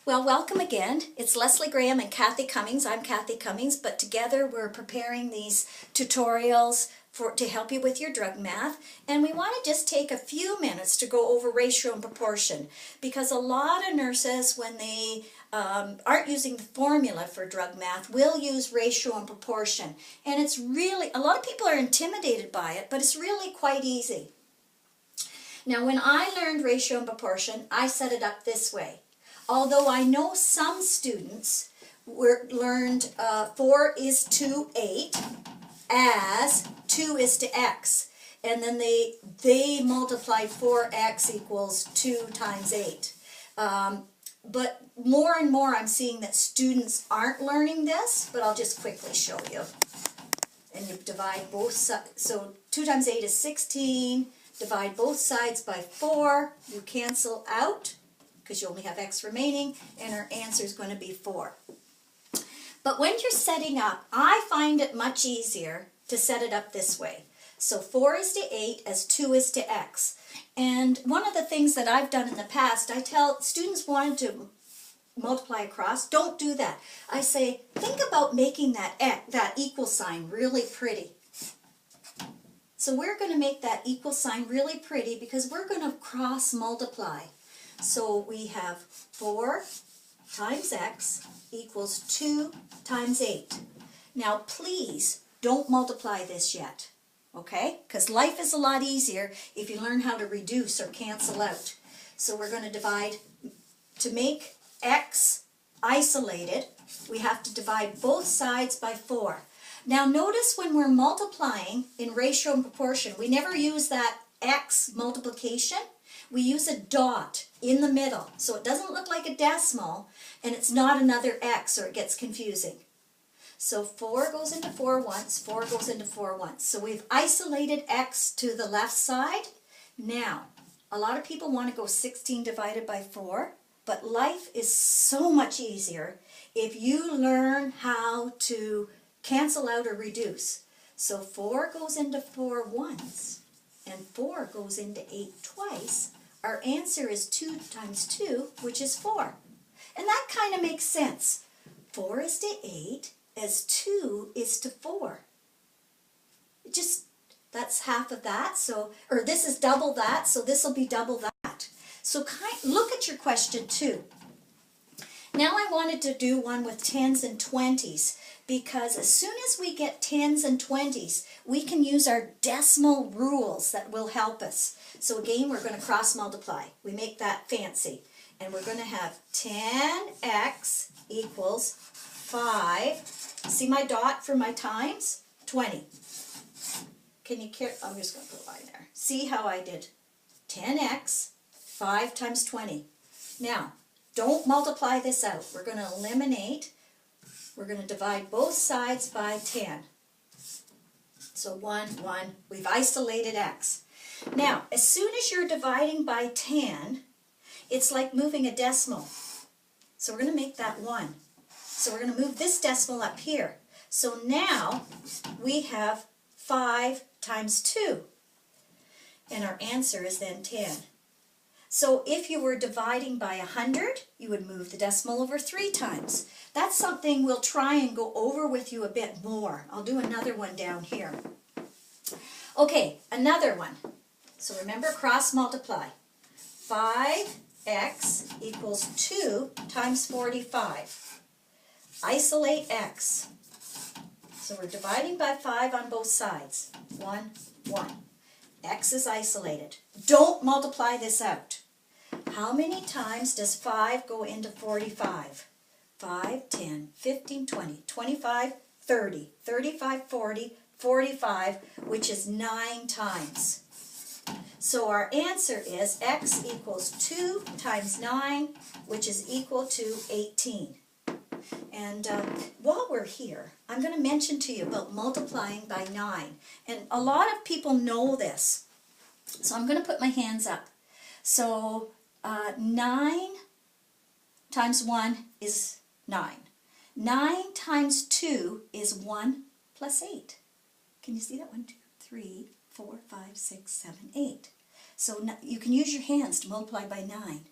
Well, welcome again. It's Leslie Graham and Kathy Cummings. I'm Kathy Cummings, but together we're preparing these tutorials to help you with your drug math. And we want to just take a few minutes to go over ratio and proportion, because a lot of nurses, when they aren't using the formula for drug math, will use ratio and proportion. And it's really, a lot of people are intimidated by it, but it's really quite easy. Now, when I learned ratio and proportion, I set it up this way. Although I know some students learned 4 is to 8 as 2 is to x. And then they multiplied 4x equals 2 times 8. But more and more I'm seeing that students aren't learning this, but I'll just quickly show you. And you divide both sides. So 2 times 8 is 16. Divide both sides by 4. You cancel out, because you only have x remaining, and our answer is going to be 4. But when you're setting up, I find it much easier to set it up this way. So 4 is to 8 as 2 is to x. And one of the things that I've done in the past, I tell students wanted to multiply across, don't do that. I say, think about making that equal sign really pretty. So we're going to make that equal sign really pretty because we're going to cross multiply. So we have 4 times x equals 2 times 8. Now please don't multiply this yet, okay? Because life is a lot easier if you learn how to reduce or cancel out. So we're going to divide. To make x isolated, we have to divide both sides by 4. Now notice when we're multiplying in ratio and proportion, we never use that x multiplication. We use a dot in the middle, so it doesn't look like a decimal, and it's not another x, or it gets confusing. So 4 goes into 4 once, 4 goes into 4 once. So we've isolated x to the left side. Now, a lot of people want to go 16 divided by 4, but life is so much easier if you learn how to cancel out or reduce. So 4 goes into 4 once, and 4 goes into 8 twice. Our answer is 2 times 2, which is 4. And that kind of makes sense. 4 is to 8 as 2 is to 4. That's half of that, or this is double that, so this will be double that. So look at your question 2. Now I wanted to do one with 10s and 20s, because as soon as we get 10s and 20s, we can use our decimal rules that will help us. So again, we're going to cross multiply. We make that fancy. And we're going to have 10x equals 5. See my dot for my times? 20. Can you care? I'm just going to put a line there. See how I did 10x, 5 times 20. Now, don't multiply this out. We're going to eliminate. We're going to divide both sides by 10. So 1, 1. We've isolated x. Now, as soon as you're dividing by 10, it's like moving a decimal. So we're going to make that 1. So we're going to move this decimal up here. So now we have 5 times 2. And our answer is then 10. So if you were dividing by 100, you would move the decimal over 3 times. That's something we'll try and go over with you a bit more. I'll do another one down here. Okay, another one. So remember, cross multiply. 5x equals 2 times 45. Isolate x. So we're dividing by 5 on both sides. 1, 1. X is isolated. Don't multiply this out. How many times does 5 go into 45? 5, 10, 15, 20, 25, 30, 35, 40, 45, which is 9 times. So our answer is x equals 2 times 9, which is equal to 18. And while we're here, I'm going to mention to you about multiplying by 9. And a lot of people know this. So I'm going to put my hands up. So 9 times 1 is 9. 9 times 2 is 1 plus 8. Can you see that? 1, 2, 3, 4, 5, 6, 7, 8. So you can use your hands to multiply by 9.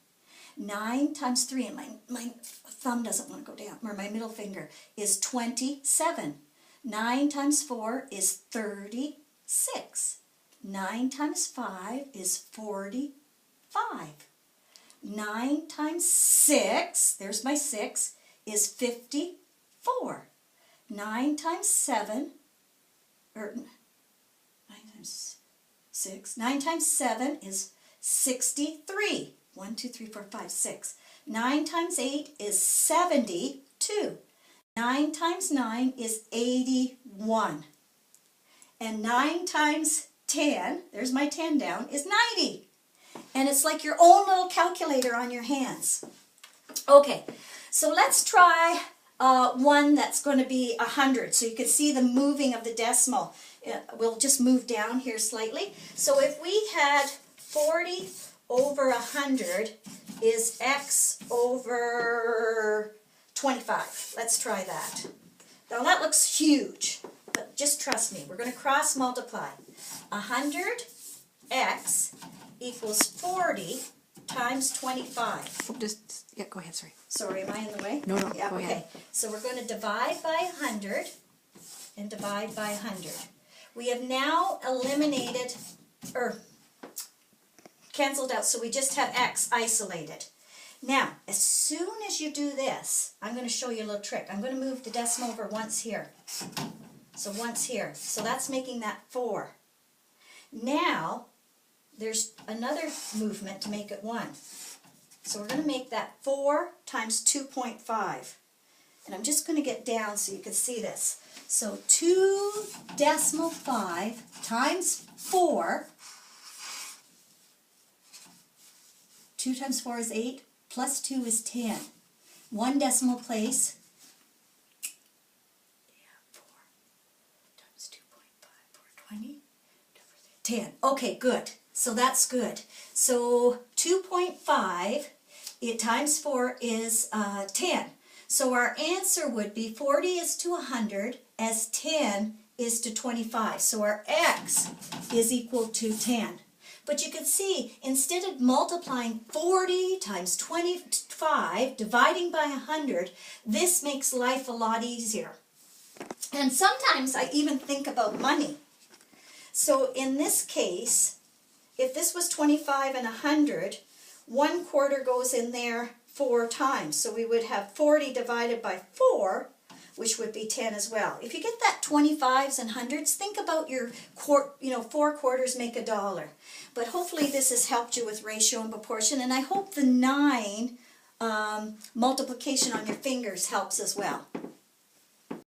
9 times 3, and my thumb doesn't want to go down, or my middle finger, is 27. 9 times 4 is 36. 9 times 5 is 45. 9 times 6, there's my 6, is 54. 9 times 7, or 9 times 6, 9 times 7 is 63. 1, 2, 3, 4, 5, 6. 9 times 8 is 72. 9 times 9 is 81. And 9 times 10, there's my 10 down, is 90. And it's like your own little calculator on your hands. Okay, so let's try one that's going to be 100, so you can see the moving of the decimal. We'll just move down here slightly. So if we had 40 over 100 is x over 25. Let's try that. Now that looks huge, but just trust me. We're going to cross multiply. 100x equals 40 times 25. Yeah, go ahead, sorry. Sorry, am I in the way? No, Yeah, go okay. ahead. So we're going to divide by 100 and divide by 100. We have now eliminated, or canceled out, so we just have x isolated. Now, as soon as you do this, I'm going to show you a little trick. I'm going to move the decimal over once here. So once here. So that's making that 4. Now, there's another movement to make it 1. So we're going to make that 4 times 2.5. And I'm just going to get down so you can see this. So 2.5 times 4. 2 times 4 is 8, plus 2 is 10. 1 decimal place. 4 times 2.5, 420. 10. Okay, good. So that's good. So 2.5 times 4 is 10. So our answer would be 40 is to 100 as 10 is to 25. So our x is equal to 10. But you can see, instead of multiplying 40 times 25, dividing by 100, this makes life a lot easier. And sometimes I even think about money. So in this case, if this was 25 and 100, 1/4 goes in there 4 times. So we would have 40 divided by 4, which would be 10 as well. If you get that 25s and hundreds, think about your 4 quarters make $1. But hopefully this has helped you with ratio and proportion, and I hope the 9 multiplication on your fingers helps as well.